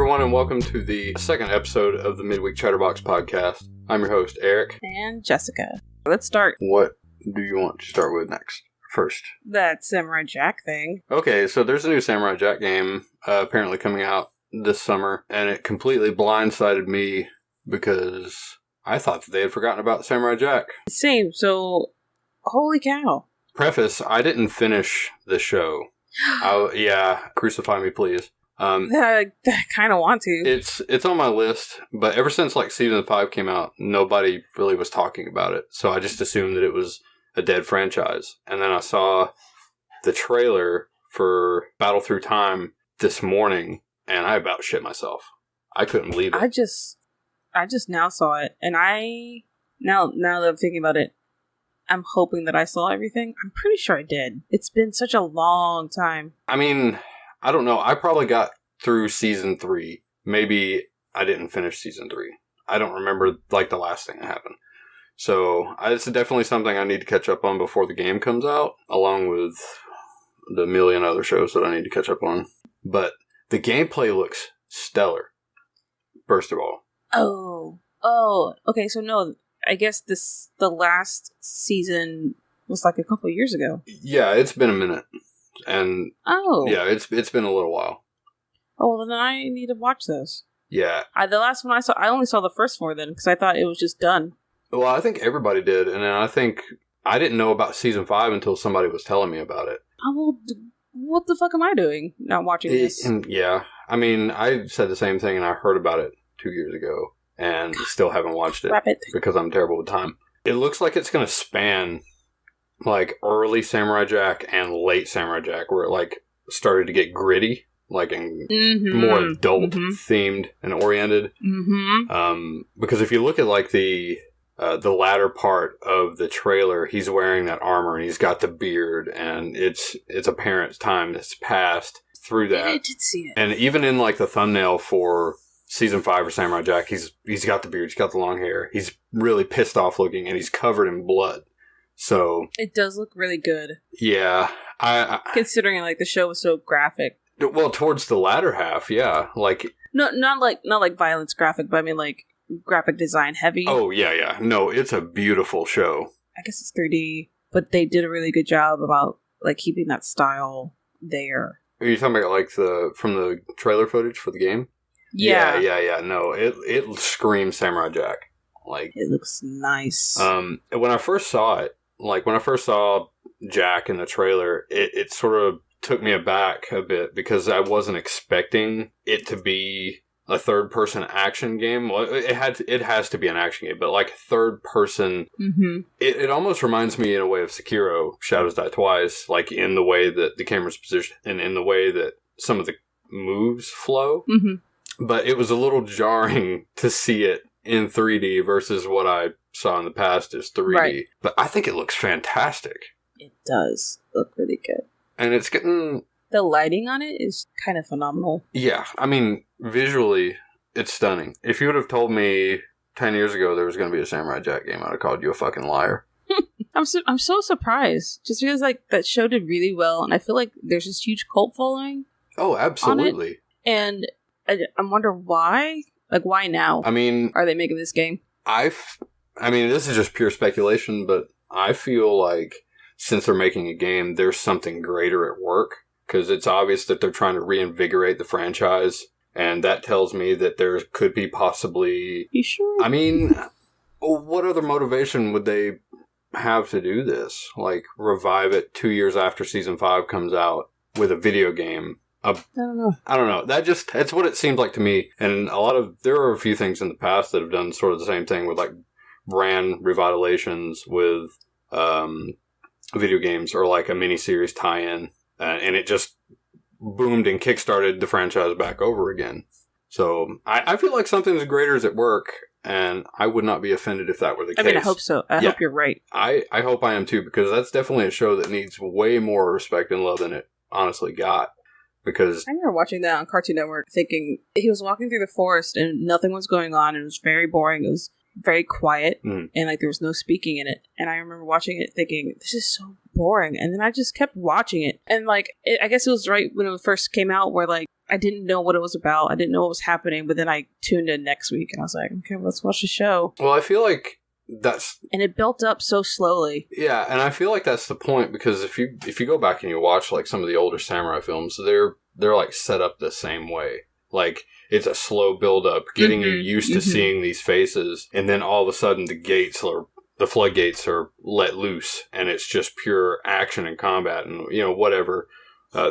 everyone, and welcome to the second episode of the Midweek Chatterbox podcast. I'm your host, Eric. And Jessica. Let's start. What do you want to start with next? First. That Samurai Jack thing. Okay, so there's a new Samurai Jack game apparently coming out this summer, and it completely blindsided me because I thought that they had forgotten about Samurai Jack. Same, so holy cow. Preface, I didn't finish the show. Crucify me, please. I kind of want to. It's on my list, but ever since like season 5 came out, nobody really was talking about it. So I just assumed that it was a dead franchise. And then I saw the trailer for Battle Through Time this morning, and I about shit myself. I couldn't believe it. I just now saw it, and now that I'm thinking about it, I'm hoping that I saw everything. I'm pretty sure I did. It's been such a long time. I mean, I don't know. I probably got through season 3. Maybe I didn't finish season 3. I don't remember like the last thing that happened. So it's definitely something I need to catch up on before the game comes out, along with the million other shows that I need to catch up on. But the gameplay looks stellar, first of all. Oh, okay, so no, I guess the last season was like a couple years ago. Yeah, it's been a minute. And yeah, it's been a little while. Oh, well, then I need to watch those. Yeah. The last one I only saw the first 4 then, because I thought it was just done. Well, I think everybody did, and then I think I didn't know about season 5 until somebody was telling me about it. Oh, well, what the fuck am I doing not watching this? Yeah, I mean, I said the same thing, and I heard about it 2 years ago, and still haven't watched it because I'm terrible with time. It looks like it's going to span like early Samurai Jack and late Samurai Jack, where it like started to get gritty, like and more adult themed and oriented. Because if you look at like the latter part of the trailer, he's wearing that armor and he's got the beard, and it's apparent time that's passed through that. I did see it. And even in like the thumbnail for season 5 of Samurai Jack, he's got the beard, he's got the long hair, he's really pissed off looking, and he's covered in blood. So it does look really good. Yeah, I considering like the show was so graphic. Well, towards the latter half, yeah, like not like violence graphic, but I mean like graphic design heavy. Oh yeah. No, it's a beautiful show. I guess it's 3D, but they did a really good job about like keeping that style there. Are you talking about like from the trailer footage for the game? Yeah. No, it screams Samurai Jack. Like it looks nice. When I first saw it, like when I first saw Jack in the trailer, it sort of took me aback a bit because I wasn't expecting it to be a third-person action game. Well, it has to be an action game, but like third-person, it almost reminds me in a way of Sekiro: Shadows Die Twice, like in the way that the camera's positioned and in the way that some of the moves flow. But it was a little jarring to see it in 3D versus what I saw in the past as 3D. Right. But I think it looks fantastic. It does look really good. And it's getting... The lighting on it is kind of phenomenal. Yeah, I mean, visually, it's stunning. If you would have told me 10 years ago there was going to be a Samurai Jack game, I'd have called you a fucking liar. I'm so surprised. Just because like that show did really well, and I feel like there's this huge cult following. Oh, absolutely. And I wonder why. Like, why now? I mean... Are they making this game? I mean, this is just pure speculation, but I feel like since they're making a game, there's something greater at work. Because it's obvious that they're trying to reinvigorate the franchise. And that tells me that there could be possibly... You sure? I mean, what other motivation would they have to do this? Like, revive it 2 years after Season 5 comes out with a video game. I don't know. That's what it seemed like to me. And there are a few things in the past that have done sort of the same thing with like brand revitalizations with video games or like a miniseries tie-in. And it just boomed and kickstarted the franchise back over again. So I feel like something greater is at work, and I would not be offended if that were the case. I mean, I hope so. I hope you're right. I hope I am too, because that's definitely a show that needs way more respect and love than it honestly got. Because I remember watching that on Cartoon Network thinking he was walking through the forest and nothing was going on and it was very boring. It was very quiet, Mm. and like there was no speaking in it. And I remember watching it thinking, this is so boring. And then I just kept watching it. And like, I guess it was right when it first came out where like, I didn't know what it was about. I didn't know what was happening. But then I tuned in next week and I was like, okay, let's watch the show. Well, I feel like and it built up so slowly. Yeah, and I feel like that's the point, because if you go back and you watch like some of the older samurai films, they're like set up the same way. Like, it's a slow build up, getting you used to seeing these faces, and then all of a sudden the floodgates are let loose, and it's just pure action and combat and whatever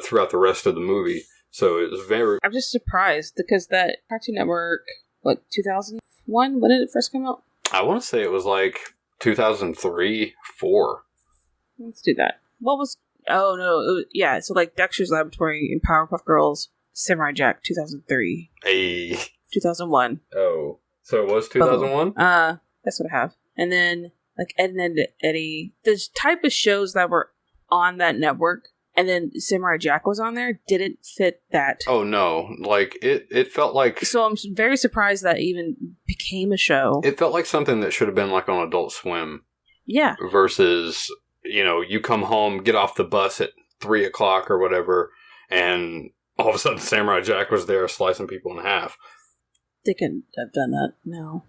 throughout the rest of the movie. So it was very. I'm just surprised because that Cartoon Network, 2001? When did it first come out? I want to say it was like 2003, 4. Let's do that. What was... Oh, no. Yeah, so like Dexter's Laboratory and Powerpuff Girls, Samurai Jack, 2003. Hey. 2001. Oh. So it was 2001? That's what I have. And then, like, Ed and Eddie. The type of shows that were on that network, and then Samurai Jack was on there, didn't fit that. Oh, no. Like, it felt like... So I'm very surprised that even became a show. It felt like something that should have been, like, on Adult Swim. Yeah. Versus, you come home, get off the bus at 3 o'clock or whatever, and all of a sudden Samurai Jack was there slicing people in half. They couldn't have done that, no.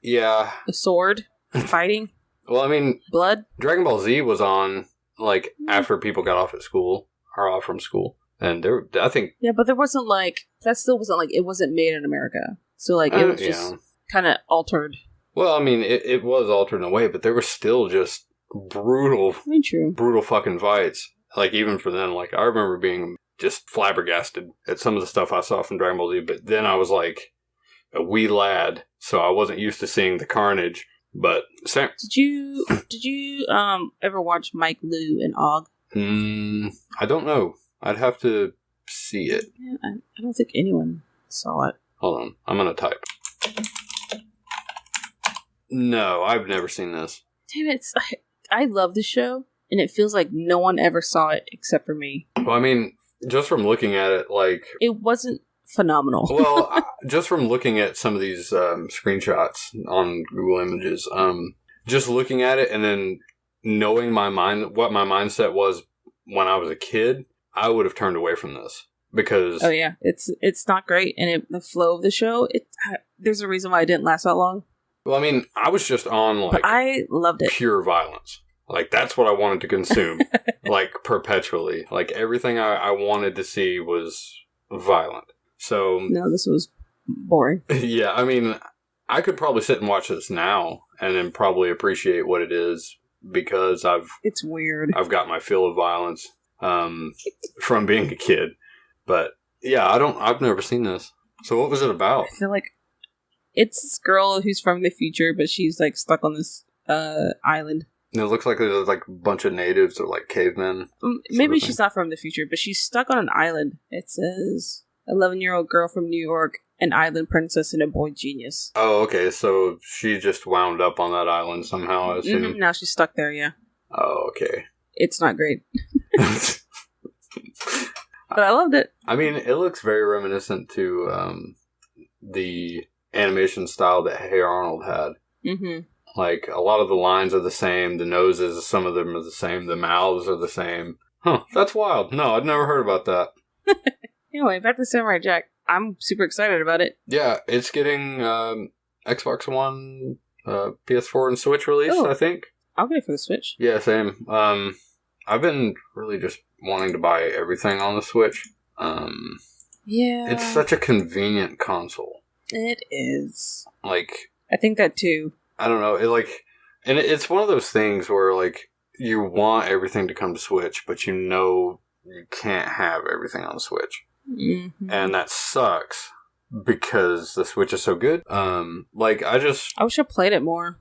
Yeah. A sword? Fighting? Well, I mean... Blood? Dragon Ball Z was on... Like, after people got off at school, or off from school. And I think... Yeah, but there wasn't, like... That still wasn't, like... It wasn't made in America. So, like, it was just kind of altered. Well, I mean, it was altered in a way, but there were still just brutal fucking fights. Like, even for then, like, I remember being just flabbergasted at some of the stuff I saw from Dragon Ball Z, but then I was, like, a wee lad, so I wasn't used to seeing the carnage. But did you ever watch Mike, Lou, and Og? I don't know. I'd have to see it. Yeah, I don't think anyone saw it. Hold on, I'm gonna type. No, I've never seen this. Damn it! I love the show, and it feels like no one ever saw it except for me. Well, I mean, just from looking at it, like it wasn't phenomenal. Well, just from looking at some of these screenshots on Google Images, just looking at it and then knowing what my mindset was when I was a kid, I would have turned away from this because... Oh yeah, it's not great, and the flow of the show, there's a reason why it didn't last that long. Well, I mean, I was just on like... But I loved it. Pure violence. Like, that's what I wanted to consume, like, perpetually. Like, everything I wanted to see was violent. So no, this was boring. Yeah, I mean, I could probably sit and watch this now and then probably appreciate what it is because it's weird. I've got my fill of violence from being a kid. But yeah, I've never seen this. So what was it about? I feel like it's this girl who's from the future, but she's like stuck on this island. And it looks like there's like a bunch of natives or like cavemen. Maybe she's not from the future, but she's stuck on an island. It says 11-year-old girl from New York, an island princess, and a boy genius. Oh, okay. So she just wound up on that island somehow, I assume. Mm-hmm. Now she's stuck there, yeah. Oh, okay. It's not great. But I loved it. I mean, it looks very reminiscent to the animation style that Hey Arnold had. Mm-hmm. Like, a lot of the lines are the same, the noses, some of them are the same, the mouths are the same. Huh, that's wild. No, I'd never heard about that. Anyway, back to Samurai Jack. I'm super excited about it. Yeah, it's getting Xbox One, PS4, and Switch release, I think. I'll get it for the Switch. Yeah, same. I've been really just wanting to buy everything on the Switch. Yeah. It's such a convenient console. It is. Like... I think that too. I don't know. It's one of those things where, like, you want everything to come to Switch, but you know you can't have everything on the Switch. Mm-hmm. And that sucks because the Switch is so good. I wish I played it more.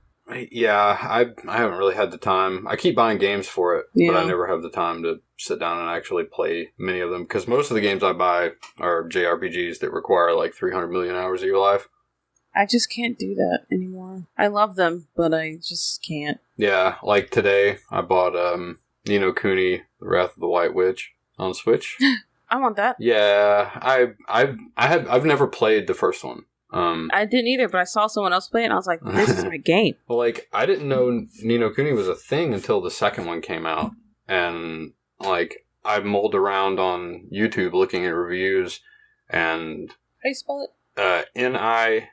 Yeah, I haven't really had the time. I keep buying games for it, but I never have the time to sit down and actually play many of them because most of the games I buy are JRPGs that require like 300 million hours of your life. I just can't do that anymore. I love them, but I just can't. Yeah, like today I bought Ni no Kuni: The Wrath of the White Witch on Switch. I want that. Yeah, I've never played the first one, I didn't either, but I saw someone else play it, and I was like, this is my game. Well, like, I didn't know Ni no Kuni was a thing until the second one came out. And, like, I mulled around on YouTube looking at reviews, and... How you spell it? Ninok.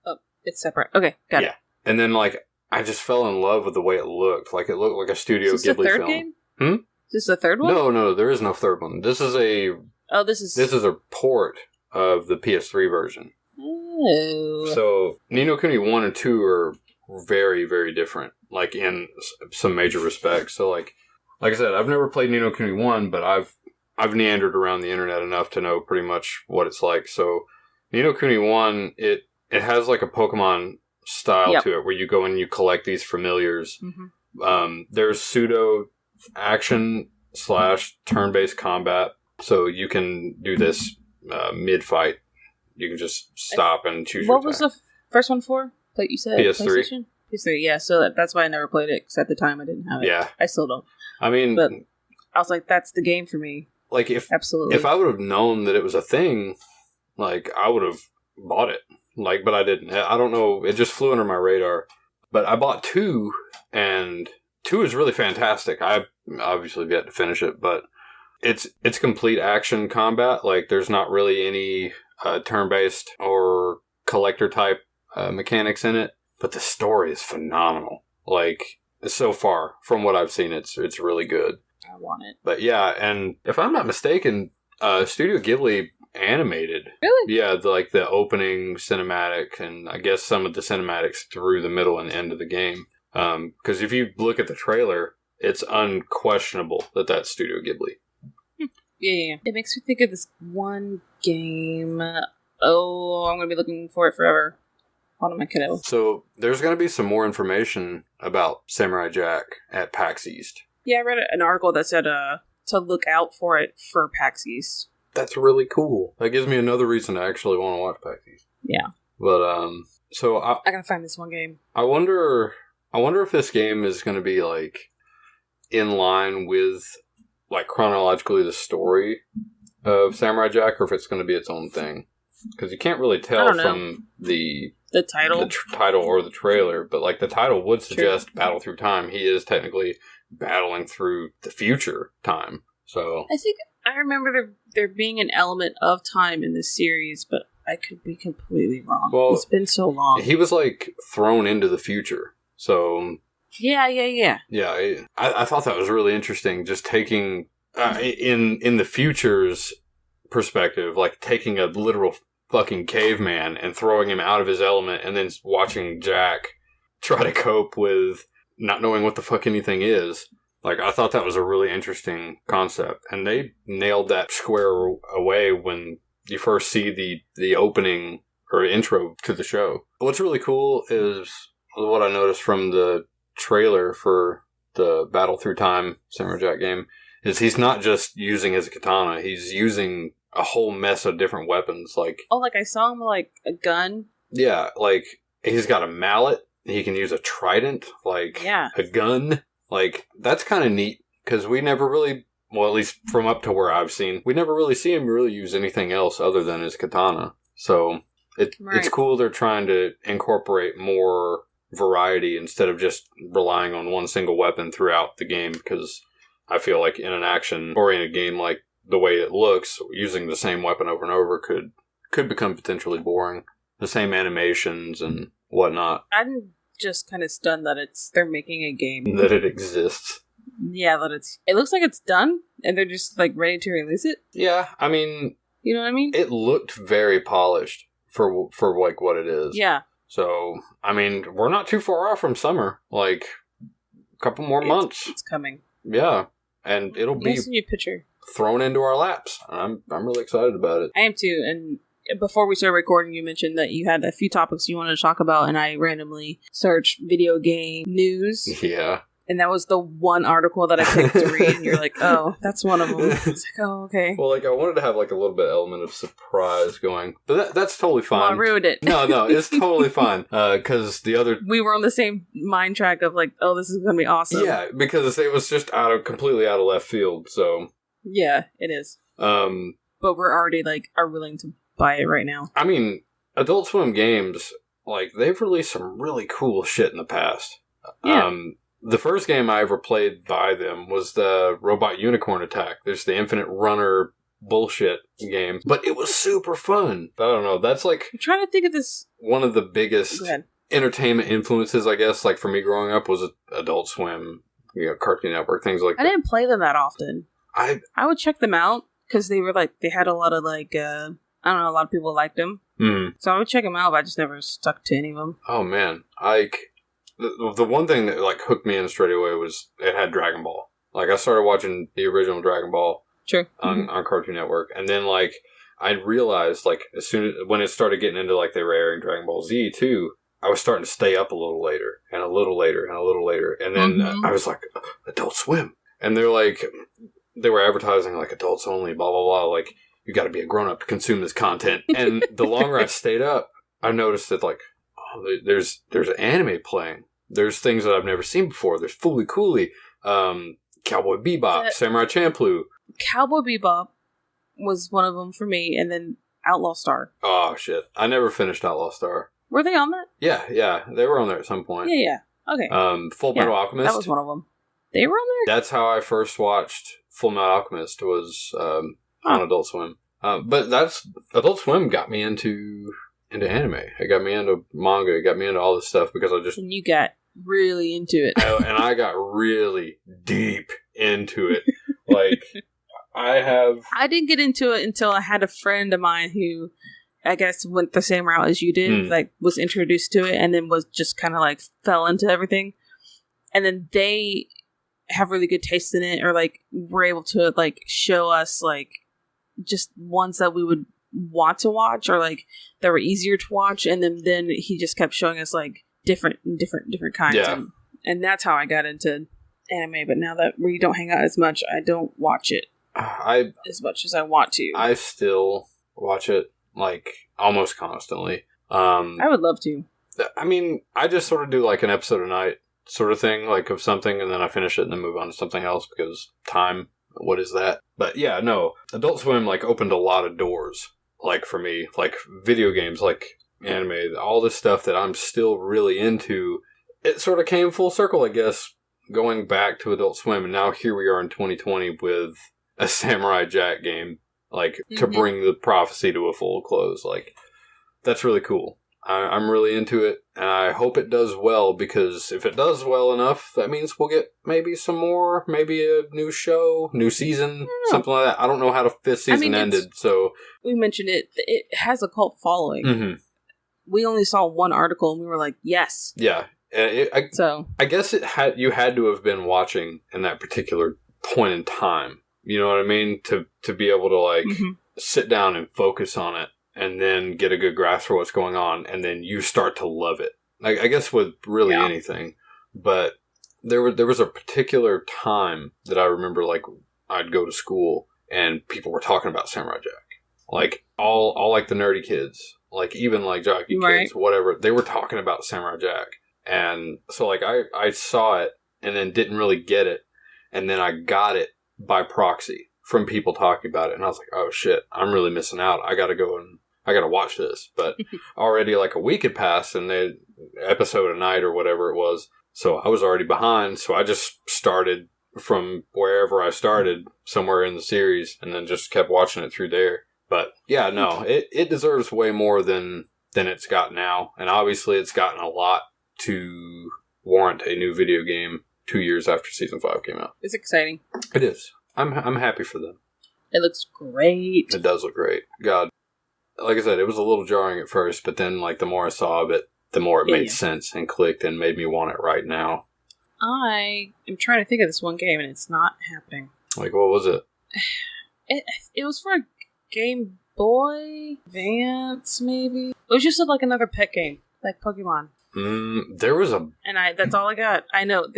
Oh, it's separate. Okay, got it. And then, like, I just fell in love with the way it looked. Like, it looked like a Studio Ghibli film. Is this the third game? Is this the third one? No, there is no third one. This is a... Oh, this is a port of the PS3 version. Oh. So, Ni no Kuni 1 and 2 are very, very different. Like, in some major respects. So, like I said, I've never played Ni no Kuni 1, but I've meandered around the internet enough to know pretty much what it's like. So, Ni no Kuni 1, it has like a Pokemon style to it, where you go and you collect these familiars. Mm-hmm. There's pseudo action / turn-based combat, so you can do this mid-fight. You can just stop and choose your attack. What was the first one for? Like you said, PS3. PlayStation? PS3, yeah. So that's why I never played it, because at the time I didn't have it. Yeah. I still don't. I mean... But I was like, that's the game for me. Like, Absolutely. If I would have known that it was a thing, like, I would have bought it. Like, but I didn't. I don't know. It just flew under my radar. But I bought 2, and 2 is really fantastic. I obviously have yet to finish it, but it's complete action combat. Like, there's not really any turn-based or collector-type mechanics in it. But the story is phenomenal. Like, so far, from what I've seen, it's really good. I want it. But yeah, and if I'm not mistaken, Studio Ghibli animated. Really? Yeah, the opening cinematic, and I guess some of the cinematics through the middle and end of the game. Because if you look at the trailer, it's unquestionable that that's Studio Ghibli. Yeah. It makes me think of this one game. Oh, I'm going to be looking for it forever. Hold on, my kiddo. So, there's going to be some more information about Samurai Jack at PAX East. Yeah, I read an article that said to look out for it for PAX East. That's really cool. That gives me another reason to actually want to watch PAX East. Yeah. But, so I gotta find this one game. I wonder if this game is going to be, like, in line with, like, chronologically the story of Samurai Jack, or if it's going to be its own thing. Because you can't really tell from the title, title or the trailer, but, like, the title would suggest Battle Through Time. He is technically battling through the future time. So I think I remember there being an element of time in this series, but I could be completely wrong. Well, it's been so long. He was, like, thrown into the future. So yeah. Yeah, I thought that was really interesting. Just taking in the future's perspective, like taking a literal fucking caveman and throwing him out of his element, and then watching Jack try to cope with not knowing what the fuck anything is. Like, I thought that was a really interesting concept, and they nailed that square away when you first see the opening or intro to the show. What's really cool is what I noticed from the trailer for the Battle Through Time Samurai Jack game is he's not just using his katana, he's using a whole mess of different weapons. Like, I saw him like a gun. Yeah, like, he's got a mallet, he can use a trident, like, a gun. Like, that's kind of neat, because we never really, well, at least from up to where I've seen, we never really see him really use anything else other than his katana. So, it's cool they're trying to incorporate more variety instead of just relying on one single weapon throughout the game, because I feel like in an action-oriented game like the way it looks, using the same weapon over and over could become potentially boring. The same animations and whatnot. I'm just kind of stunned that they're making a game. That it exists. Yeah, it looks like it's done, and they're just, like, ready to release it. Yeah, I mean... You know what I mean? It looked very polished for like, what it is. Yeah. So, I mean, we're not too far off from summer. Like, a couple more months. It's coming. Yeah, and it'll be... I'll send you a picture. Thrown into our laps. I'm really excited about it. I am too, and before we started recording, you mentioned that you had a few topics you wanted to talk about, and I randomly searched video game news. Yeah. And that was the one article that I picked to read, and you're like, oh, that's one of them. It's like, oh, okay. Well, like, I wanted to have, like, a little bit element of surprise going, but that's totally fine. Well, I ruined it. No, it's totally fine, because the other... We were on the same mind track of, like, oh, this is going to be awesome. Yeah, because it was just completely out of left field, so... Yeah, it is. But we're already, like, are willing to buy it right now. I mean, Adult Swim games, like, they've released some really cool shit in the past. Yeah. The first game I ever played by them was the Robot Unicorn Attack. There's the Infinite Runner bullshit game, but it was super fun. I don't know. That's like I'm trying to think of this. one of the biggest entertainment influences, I guess, like for me growing up was Adult Swim, Cartoon Network, things like that. I didn't play them that often. I would check them out because they were like, they had a lot of like, I don't know, a lot of people liked them. So I would check them out, but I just never stuck to any of them. Oh man, the one thing that like hooked me in straight away was it had Dragon Ball. Like I started watching the original Dragon Ball on Cartoon Network, and then like I realized like as soon as when it started getting into like they were airing Dragon Ball Z too, I was starting to stay up a little later and a little later and a little later, and then I was like, Adult Swim, and they're like they were advertising like adults only, blah blah blah, like you got to be a grown up to consume this content. And the longer I stayed up, I noticed that like. There's anime playing. There's things that I've never seen before. There's Fooly Cooly, Cowboy Bebop, Samurai Champloo. Cowboy Bebop was one of them for me, and then Outlaw Star. Oh shit! I never finished Outlaw Star. Were they on that? Yeah, they were on there at some point. Yeah. Okay. Full Metal Alchemist. That was one of them. They were on there. That's how I first watched Full Metal Alchemist. Was on Adult Swim. But that's Adult Swim got me into anime. It got me into manga. It got me into all this stuff because I just... And you got really into it. And I got really deep into it. Like, I didn't get into it until I had a friend of mine who, I guess, went the same route as you did. Like, was introduced to it and then was just kind of like fell into everything. And then they have really good taste in it, or like were able to like show us like just ones that we would want to watch, or like that were easier to watch, and then he just kept showing us like different kinds, and that's how I got into anime. But now that we don't hang out as much, I don't watch it as much as I want to. I still watch it like almost constantly. I would love to. I mean, I just sort of do like an episode a night sort of thing, like of something, and then I finish it and then move on to something else because time, what is that? But yeah, no, Adult Swim like opened a lot of doors. Like for me, like video games, like anime, all this stuff that I'm still really into, it sort of came full circle, I guess, going back to Adult Swim. And now here we are in 2020 with a Samurai Jack game, like to bring the prophecy to a full close. Like, that's really cool. I'm really into it, and I hope it does well, because if it does well enough, that means we'll get maybe some more, maybe a new show, new season, something like that. I don't know how the fifth season ended, so... We mentioned it. It has a cult following. We only saw one article, and we were like, yes. Yeah. I guess you had to have been watching in that particular point in time. You know what I mean? To be able to, like, sit down and focus on it. And then get a good grasp for what's going on, and then you start to love it. Like, I guess with really anything. But there was a particular time that I remember, like, I'd go to school, and people were talking about Samurai Jack. Like, all like, the nerdy kids. Like, even, like, jockey kids, whatever. They were talking about Samurai Jack. And so, like, I saw it, and then didn't really get it. And then I got it by proxy from people talking about it. And I was like, oh, shit, I'm really missing out. I gotta go and... I gotta watch this, but already like a week had passed and they episode a night or whatever it was. So I was already behind. So I just started from wherever I started, somewhere in the series, and then just kept watching it through there. But yeah, no, it deserves way more than it's got now. And obviously it's gotten a lot to warrant a new video game 2 years after season 5 came out. It's exciting. It is. I'm happy for them. It looks great. It does look great. God. Like I said, it was a little jarring at first, but then, like, the more I saw of it, the more it made sense and clicked and made me want it right now. I am trying to think of this one game, and it's not happening. Like, what was it? It was for a Game Boy Advance, maybe? It was just like another pet game, like Pokemon. There was a... And that's all I got. I know,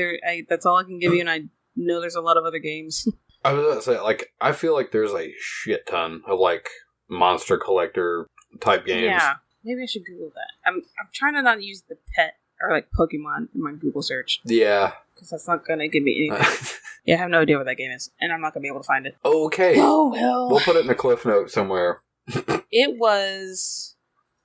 that's all I can give you, and I know there's a lot of other games. I was about to say, like, I feel like there's a shit ton of, like... monster collector type games. Yeah, maybe I should Google that. I'm trying to not use the pet or like Pokemon in my Google search. Yeah, because that's not gonna give me anything. I have no idea what that game is, and I'm not gonna be able to find it. Okay. Oh hell! We'll put it in a cliff note somewhere. It was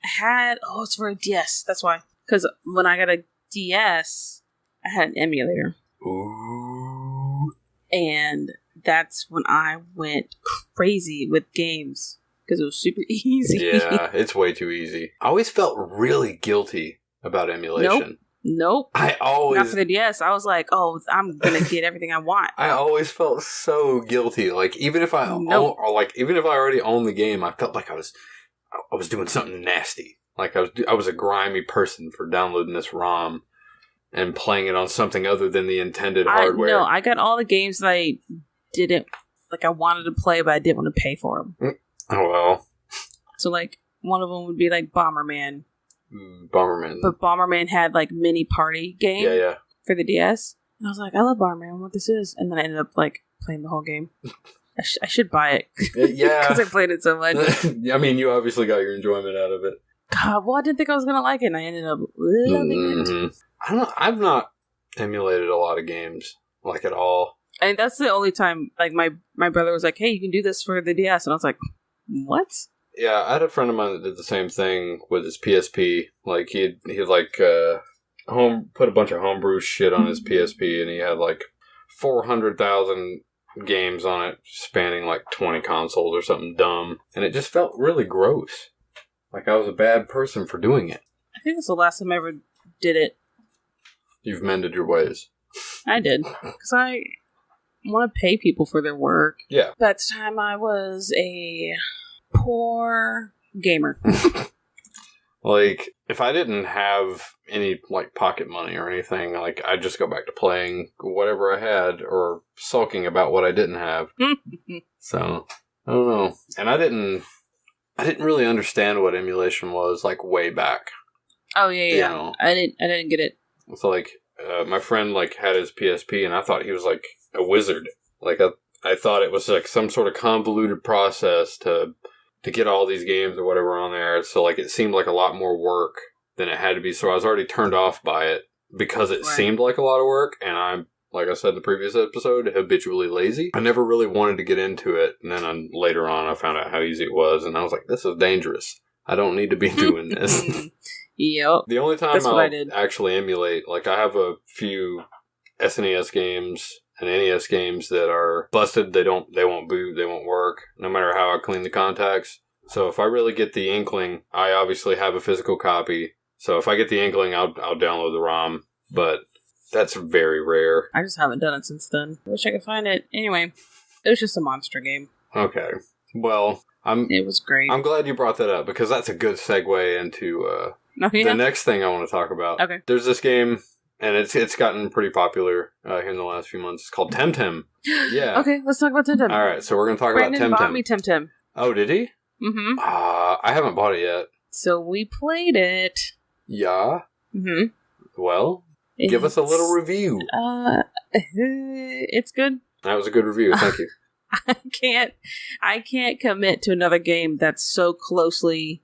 it's for a DS. That's why. Because when I got a DS, I had an emulator. Ooh. And that's when I went crazy with games. Because it was super easy. Yeah, it's way too easy. I always felt really guilty about emulation. Nope. Not for the DS. I was like, I'm going to get everything I want. I always felt so guilty. Like, even if I already owned the game, I felt like I was doing something nasty. Like, I was a grimy person for downloading this ROM and playing it on something other than the intended hardware. No, I got all the games that I didn't, like, I wanted to play, but I didn't want to pay for them. Oh, well. So, like, one of them would be, like, Bomberman. Bomberman. But Bomberman had, like, mini party game for the DS. And I was like, I love Bomberman, I don't know what this is. And then I ended up, like, playing the whole game. I should buy it. Yeah. Because I played it so much. I mean, you obviously got your enjoyment out of it. God, well, I didn't think I was going to like it, and I ended up loving it. I don't know. I've not emulated a lot of games, like, at all. And that's the only time, like, my brother was like, hey, you can do this for the DS. And I was like, what? Yeah, I had a friend of mine that did the same thing with his PSP. Like, he'd like, put a bunch of homebrew shit on his PSP, and he had, like, 400,000 games on it, spanning, like, 20 consoles or something dumb. And it just felt really gross. Like, I was a bad person for doing it. I think that's the last time I ever did it. You've mended your ways. I did. Because I want to pay people for their work. Yeah. That time I was a poor gamer. Like, if I didn't have any, like, pocket money or anything, like, I'd just go back to playing whatever I had or sulking about what I didn't have. So, I don't know. And I didn't really understand what emulation was, like, way back. Oh, yeah. You know? I didn't get it. So, like, my friend, like, had his PSP, and I thought he was, like, a wizard. Like, I thought it was, like, some sort of convoluted process to get all these games or whatever on there. So, like, it seemed like a lot more work than it had to be. So I was already turned off by it because it seemed like a lot of work. And I'm, like I said in the previous episode, habitually lazy. I never really wanted to get into it. And then later on, I found out how easy it was. And I was like, this is dangerous. I don't need to be doing this. Yep. The only time I'll actually emulate, like, I have a few SNES games and NES games that are busted. They won't boot, they won't work, no matter how I clean the contacts. So if I really get the inkling, I obviously have a physical copy. So if I get the inkling, I'll download the ROM. But that's very rare. I just haven't done it since then. I wish I could find it. Anyway, it was just a monster game. Okay. Well, it was great. I'm glad you brought that up because that's a good segue into the next thing I want to talk about. Okay. There's this game, and it's gotten pretty popular here in the last few months. It's called Temtem. Yeah. Okay, let's talk about Temtem. All right, so we're going to talk about Temtem. Brandon bought me Temtem. Oh, did he? Mm-hmm. I haven't bought it yet. So we played it. Yeah? Mm-hmm. Well, give us a little review. It's good. That was a good review, thank you. I can't commit to another game that's so closely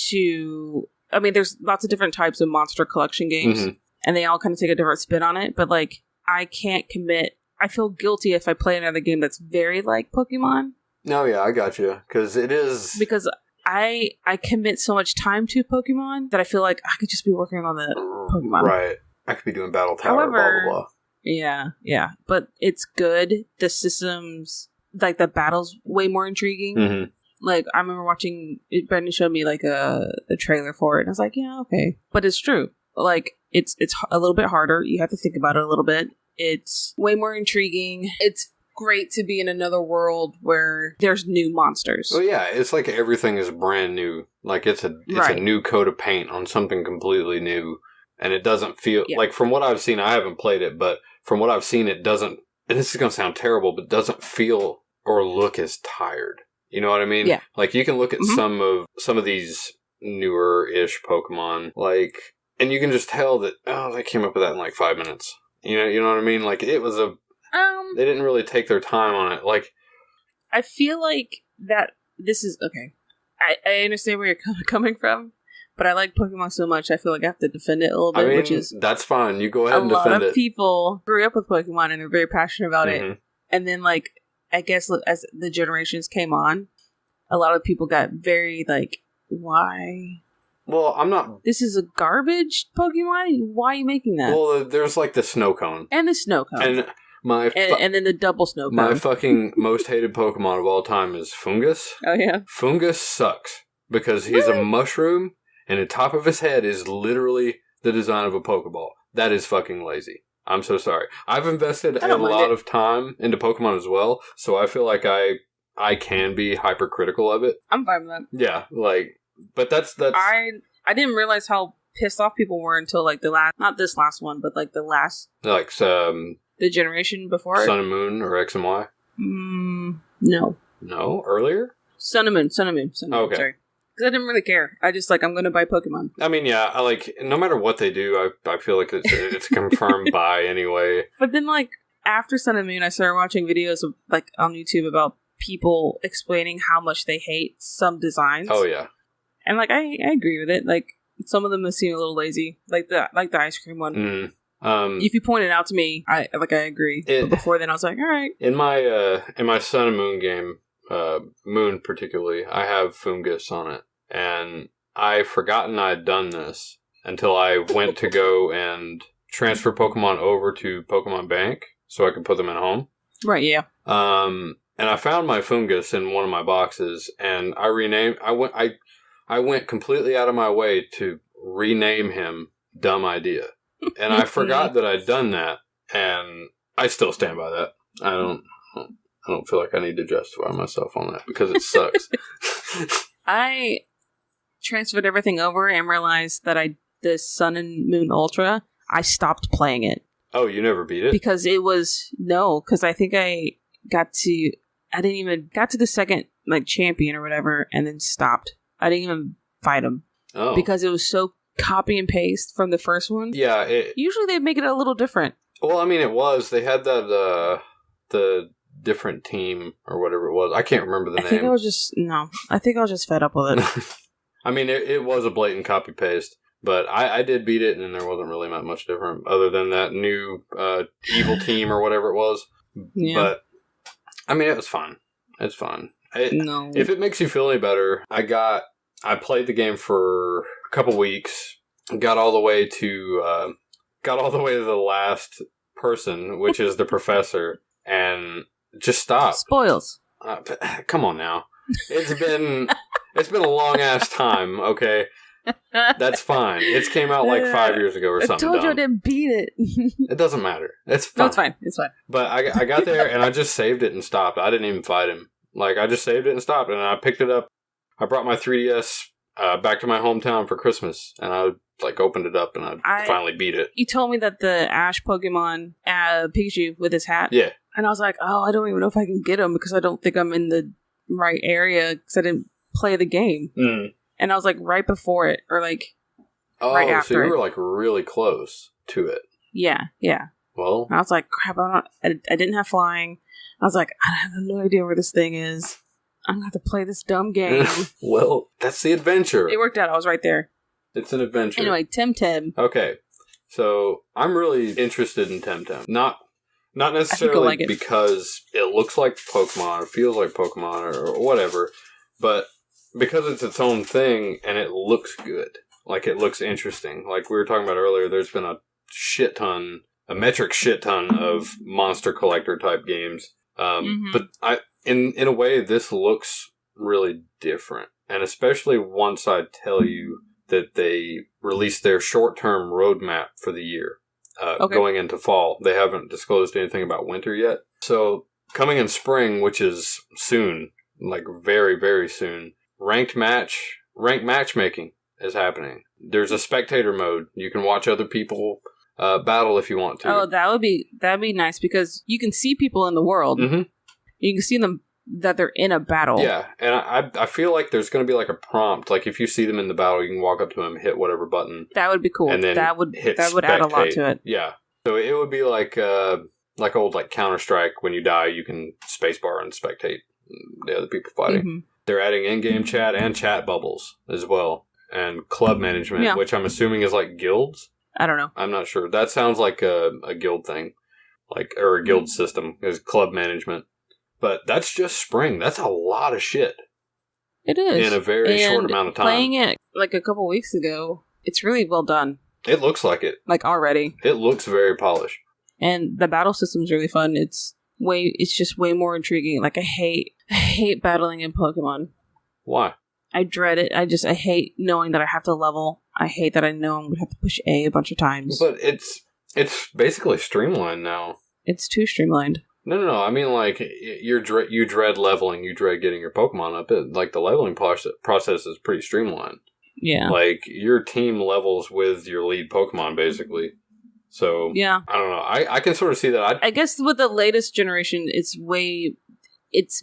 to... I mean, there's lots of different types of monster collection games, and they all kind of take a different spin on it, but, like, I can't commit. I feel guilty if I play another game that's very like Pokemon. No, yeah, I got you, because it is... Because I commit so much time to Pokemon that I feel like I could just be working on the Pokemon. Right. I could be doing Battle Tower, However, blah, blah, blah. Yeah. But it's good. The systems, like, the battle's way more intriguing. Mm-hmm. Like, I remember watching, Brendan showed me, like, a trailer for it, and I was like, yeah, okay. But it's true. Like, it's a little bit harder. You have to think about it a little bit. It's way more intriguing. It's great to be in another world where there's new monsters. Well, yeah, it's like everything is brand new. Like, it's a new coat of paint on something completely new. And it doesn't feel... Yeah. Like, from what I've seen, I haven't played it, but from what I've seen, it doesn't... And this is going to sound terrible, but doesn't feel or look as tired. You know what I mean? Yeah. Like, you can look at some of these newer-ish Pokemon, like, and you can just tell that, they came up with that in, like, 5 minutes. You know what I mean? Like, it was they didn't really take their time on it. Like, I feel like that this is... Okay. I understand where you're coming from, but I like Pokemon so much, I feel like I have to defend it a little bit, which is... That's fine. You go ahead and defend it. A lot of people grew up with Pokemon and are very passionate about it. And then, like, I guess as the generations came on, a lot of people got very like, why? Well, I'm not... This is a garbage Pokemon? Why are you making that? Well, there's like the snow cone. And the snow cone. And then the double snow cone. My fucking most hated Pokemon of all time is Fungus. Oh, yeah? Fungus sucks because he's a mushroom and the top of his head is literally the design of a Pokeball. That is fucking lazy. I'm so sorry. I've invested a lot of time into Pokemon as well, so I feel like I can be hypercritical of it. I'm fine with that. Yeah, like, but that's... I didn't realize how pissed off people were until, like, the last... Not this last one, but, like, the last... Like, the generation before Sun and Moon or X and Y? No. No? Earlier? Sun and Moon. Okay. Sorry. Because I didn't really care. I just, like, I'm going to buy Pokemon. I mean, yeah, I like, no matter what they do, I feel like it's confirmed buy anyway. But then, like, after Sun and Moon, I started watching videos of, like, on YouTube about people explaining how much they hate some designs. Oh, yeah. And, like, I agree with it. Like, some of them seem a little lazy. Like the ice cream one. If you point it out to me, I agree. But before then, I was like, all right. In my Sun and Moon game, Moon particularly, I have Fungus on it, and I forgotten I'd done this until I went to go and transfer Pokemon over to Pokemon Bank so I could put them at home. Right. Yeah. And I found my Fungus in one of my boxes, and I went completely out of my way to rename him. Dumb idea. And I forgot that I'd done that, and I still stand by that. I don't feel like I need to justify myself on that because it sucks. I transferred everything over and realized that the Sun and Moon Ultra, I stopped playing it. Oh, you never beat it? Because because I think I got to the second, like, champion or whatever, and then stopped. I didn't even fight him. Oh. Because it was so copy and paste from the first one. Yeah. Usually they make it a little different. Well, I mean, it was. They had that, the different team or whatever it was. I can't remember the name. I think I was just fed up with it. I mean, it was a blatant copy paste, but I did beat it, and there wasn't really that much different other than that new evil team or whatever it was. Yeah. But, I mean, it was fun. It's fun. If it makes you feel any better, I played the game for a couple weeks, got all the way to the last person, which is the professor, and just stopped. Spoils. Come on now. It's been a long ass time, okay? That's fine. It came out like 5 years ago or something. I told you I didn't beat it. It doesn't matter. It's fine. No, it's fine. It's fine. But I got there and I just saved it and stopped. I didn't even fight him. Like, I just saved it and stopped, and I picked it up. I brought my 3DS back to my hometown for Christmas, and I opened it up and I finally beat it. You told me that the Ash Pokemon, Pikachu with his hat. Yeah. And I was like, oh, I don't even know if I can get him because I don't think I'm in the right area because I didn't play the game. Mm. And I was like right before it, or like right after. So you were like really close to it. Yeah. Well, and I was like, crap, I didn't have flying. I was like, I have no idea where this thing is. I'm going to have to play this dumb game. Well, that's the adventure. It worked out. I was right there. It's an adventure. Anyway, Temtem. Okay. So, I'm really interested in Temtem. Not necessarily because it looks like Pokemon or feels like Pokemon or whatever, but because it's its own thing and it looks good. Like, it looks interesting. Like we were talking about earlier, there's been a metric shit ton of monster collector type games. But in a way, this looks really different. And especially once I tell you that they released their short-term roadmap for the year. Going into fall. They haven't disclosed anything about winter yet. So, coming in spring, which is soon, like very, very soon, ranked matchmaking is happening. There's a spectator mode. You can watch other people battle if you want to. Oh, that'd be nice because you can see people in the world. Mm-hmm. You can see them that they're in a battle. Yeah, and I feel like there's going to be like a prompt. Like if you see them in the battle, you can walk up to them, hit whatever button. That would be cool. And then that would add a lot to it. Yeah, so it would be like old like Counter-Strike. When you die, you can spacebar and spectate the other people fighting. Mm-hmm. They're adding in-game chat and chat bubbles as well, and club management, which I'm assuming is like guilds. I don't know. I'm not sure. That sounds like a guild thing, or a guild system is club management. But that's just spring. That's a lot of shit. It is. in a very short amount of time. Playing it like a couple weeks ago, it's really well done. It looks like it. Like already. It looks very polished. And the battle system's really fun. It's just way more intriguing. Like I hate battling in Pokemon. Why? I dread it. I hate knowing that I have to level. I hate that I know I'm going to have to push A a bunch of times. But it's basically streamlined now. It's too streamlined. No. I mean, like, you dread leveling. You dread getting your Pokemon up. Like, the leveling process is pretty streamlined. Yeah. Like, your team levels with your lead Pokemon, basically. So, yeah. I don't know. I can sort of see that. I guess with the latest generation, it's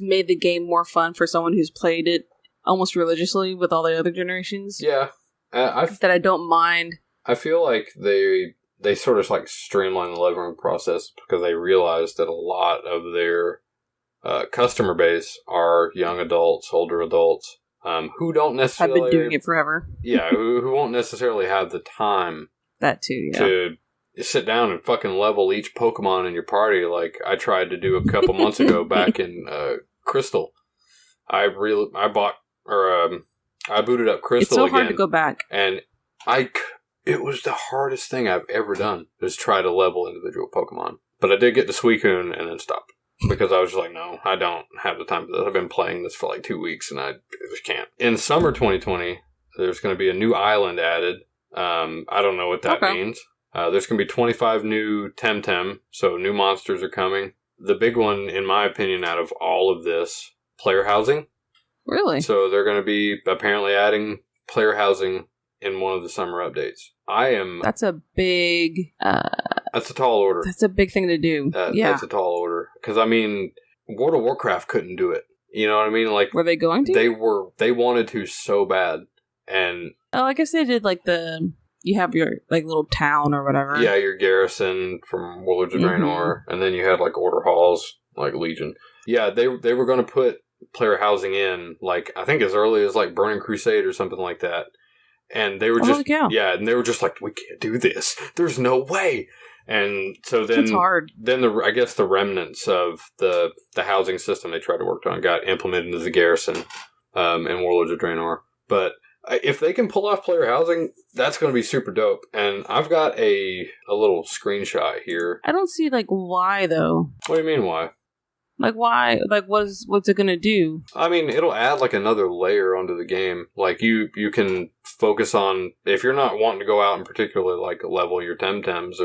made the game more fun for someone who's played it almost religiously with all the other generations. Yeah. That I don't mind. I feel like they sort of like streamline the leveling process because they realized that a lot of their customer base are young adults, older adults, who don't necessarily... I've been doing it forever. Yeah, who won't necessarily have the time that too, yeah. to sit down and fucking level each Pokemon in your party like I tried to do a couple months ago back in Crystal. I booted up Crystal again. It's so hard to go back. And it was the hardest thing I've ever done, is try to level individual Pokemon. But I did get to Suicune and then stopped. Because I was just like, no, I don't have the time for this. I've been playing this for like 2 weeks and I just can't. In summer 2020, there's going to be a new island added. I don't know what that means. There's going to be 25 new Temtem, so new monsters are coming. The big one, in my opinion, out of all of this, player housing. Really? So they're going to be apparently adding player housing in one of the summer updates. That's a big... that's a tall order. That's a big thing to do. Yeah. That's a tall order. Because, I mean, World of Warcraft couldn't do it. You know what I mean? Like, were they going to? They wanted to so bad. And... Oh, I guess they did, like, you have your, like, little town or whatever. Yeah, your garrison from Warlords of Draenor. And then you had, like, order halls, like Legion. Yeah, they were going to put player housing in, like, I think as early as, like, Burning Crusade or something like that. And they were and they were just like, we can't do this. There's no way. And so then, it's hard. Then I guess the remnants of the housing system they tried to work on got implemented into the garrison in Warlords of Draenor. But if they can pull off player housing, that's going to be super dope. And I've got a little screenshot here. I don't see, like, why, though. What do you mean, why? Like, why? Like, what's it gonna do? I mean, it'll add, like, another layer onto the game. Like, you can focus on... If you're not wanting to go out and particularly, like, level your Temtems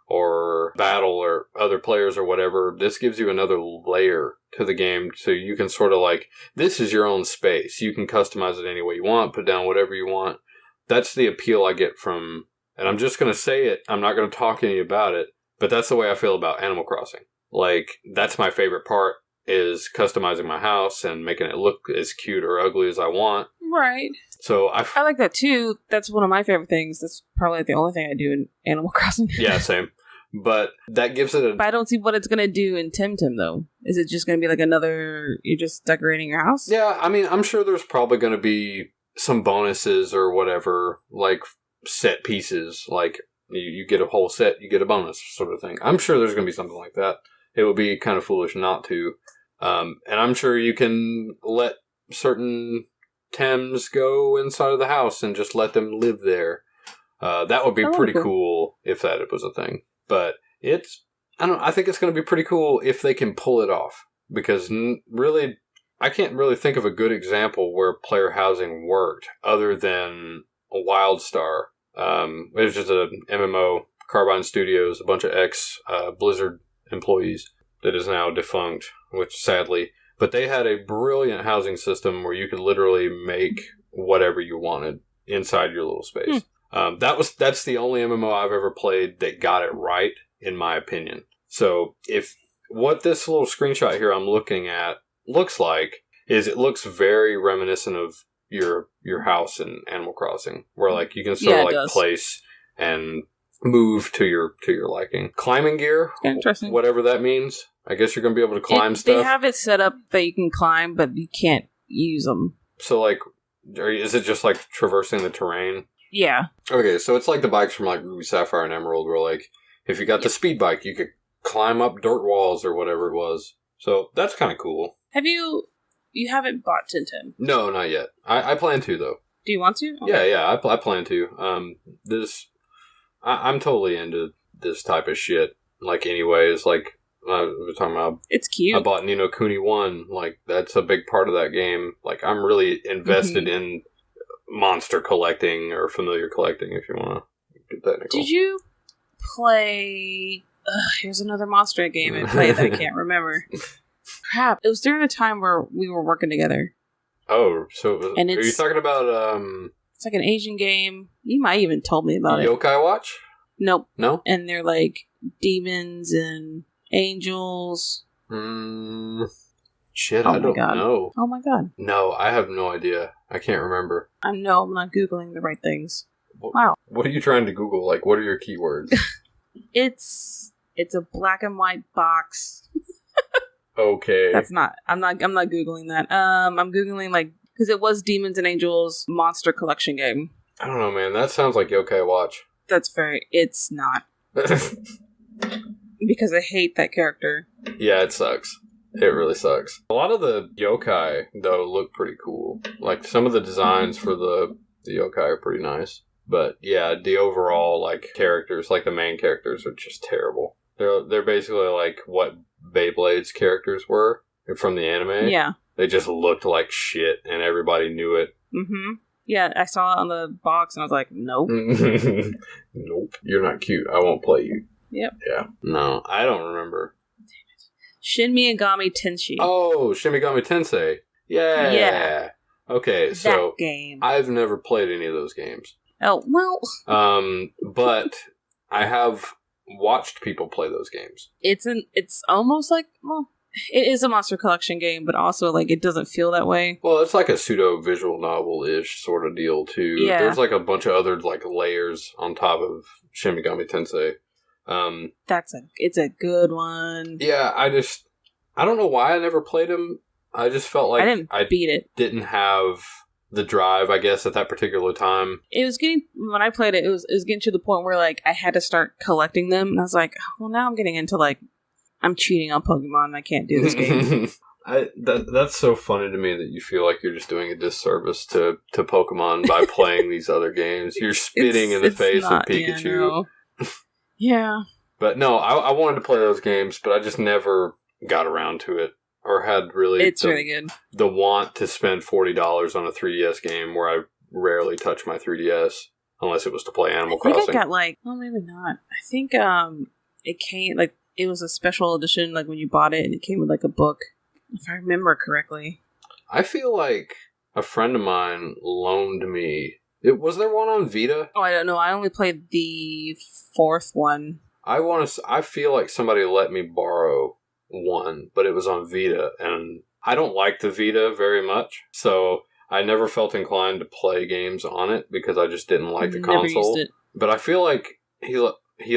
or battle or other players or whatever, this gives you another layer to the game. So you can sort of, like... This is your own space. You can customize it any way you want, put down whatever you want. That's the appeal I get from... And I'm just gonna say it. I'm not gonna talk any about it. But that's the way I feel about Animal Crossing. Like, that's my favorite part, is customizing my house and making it look as cute or ugly as I want. Right. So I like that too. That's one of my favorite things. That's probably the only thing I do in Animal Crossing. Yeah, same. But that gives it But I don't see what it's going to do in Temtem, though. Is it just going to be like another... You're just decorating your house? Yeah, I mean, I'm sure there's probably going to be some bonuses or whatever, like set pieces. Like, you get a whole set, you get a bonus sort of thing. I'm sure there's going to be something like that. It would be kind of foolish not to. And I'm sure you can let certain Tems go inside of the house and just let them live there. That would be pretty cool if that was a thing. But I think it's going to be pretty cool if they can pull it off. Because really, I can't really think of a good example where player housing worked other than WildStar. It was just a MMO, Carbine Studios, a bunch of ex-Blizzard employees that is now defunct, which sadly, but they had a brilliant housing system where you could literally make whatever you wanted inside your little space. That's the only MMO I've ever played that got it right, in my opinion. So if what this little screenshot here I'm looking at looks like is it looks very reminiscent of your house in Animal Crossing, where like you can sort of like place and move to your liking. Climbing gear, interesting. Whatever that means. I guess you're going to be able to climb stuff. They have it set up that you can climb, but you can't use them. So, like, is it just like traversing the terrain? Yeah. Okay, so it's like the bikes from like Ruby, Sapphire, and Emerald, where like if you got the speed bike, you could climb up dirt walls or whatever it was. So that's kind of cool. Have you you haven't bought Tintin. No, not yet. I plan to, though. Do you want to? Yeah, I plan to. I'm totally into this type of shit. Like, anyways, like, we're talking about... It's cute. I bought Ni no Kuni 1. Like, that's a big part of that game. Like, I'm really invested in monster collecting or familiar collecting, if you want to get technical. Did you play... here's another monster game I played that I can't remember. Crap. It was during the time where we were working together. Oh, so it was... And are you talking about... It's like an Asian game. You might even told me about it. Yokai Watch? Nope. No? And they're like demons and angels. Shit, I don't know. Oh my god. No, I have no idea. I can't remember. I'm not Googling the right things. Wow. What are you trying to Google? Like, what are your keywords? It's a black and white box. Okay. I'm not Googling that. I'm Googling like, because it was Demons and Angels monster collection game. I don't know, man. That sounds like Yokai Watch. It's not. Because I hate that character. Yeah, it sucks. It really sucks. A lot of the yokai, though, look pretty cool. Like, some of the designs for the yokai are pretty nice. But, yeah, the overall, like, characters, like the main characters, are just terrible. They're basically like what Beyblade's characters were from the anime. Yeah. They just looked like shit, and everybody knew it. Mm-hmm. Yeah, I saw it on the box, and I was like, nope. Nope. You're not cute. I won't play you. Yep. Yeah. No, I don't remember. Shin Megami Tensei. Oh, Shin Megami Tensei. Yeah. Okay, so that game. I've never played any of those games. Oh, well. But I have watched people play those games. It's almost like, well, it is a monster collection game, but also like it doesn't feel that way. Well, it's like a pseudo visual novel-ish sort of deal too. Yeah. There's like a bunch of other like layers on top of Shin Megami Tensei. It's a good one. Yeah, I don't know why I never played them. I just felt like I didn't have the drive, I guess, at that particular time. It was when I played it, it was getting to the point where like I had to start collecting them, and I was like, well, now I'm getting into like, I'm cheating on Pokemon, I can't do this game. That's so funny to me that you feel like you're just doing a disservice to Pokemon by playing these other games. You're spitting in the face of Pikachu. Yeah, no. Yeah. But no, I wanted to play those games, but I just never got around to it. Or had really really good. The want to spend $40 on a 3DS game where I rarely touch my 3DS unless it was to play Animal Crossing. I think I got like, well, maybe not. I think it came, like, it was a special edition, like when you bought it, and it came with like a book, if I remember correctly. I feel like a friend of mine loaned me... Was there one on Vita? Oh, I don't know. I only played the fourth one. I feel like somebody let me borrow one, but it was on Vita, and I don't like the Vita very much, so I never felt inclined to play games on it because I just didn't like the console. Used it. But I feel like he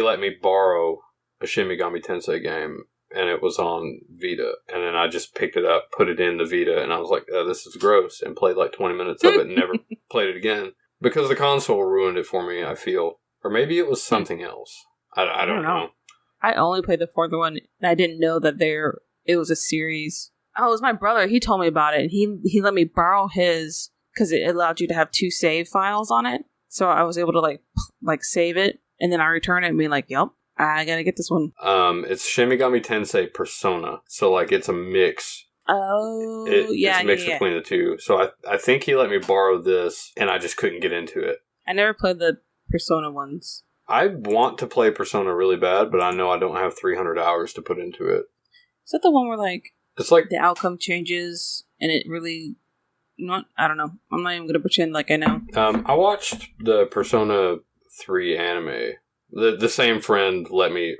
let me borrow a Shin Megami Tensei game, and it was on Vita, and then I just picked it up, put it in the Vita, and I was like, oh, this is gross, and played like 20 minutes of it and never played it again. Because the console ruined it for me, I feel. Or maybe it was something else. I don't know. I only played the fourth one, and I didn't know that it was a series. Oh, it was my brother. He told me about it, and he let me borrow his, because it allowed you to have 2 save files on it. So I was able to, like save it, and then I return it and be like, yup, I gotta get this one. It's Shin Megami Tensei Persona. So, like, it's a mix. Oh, it's mixed between the two. So I think he let me borrow this, and I just couldn't get into it. I never played the Persona ones. I want to play Persona really bad, but I know I don't have 300 hours to put into it. Is that the one where, like, it's like the outcome changes, and it really... I don't know. I'm not even going to pretend like I know. I watched the Persona 3 anime. The same friend let me...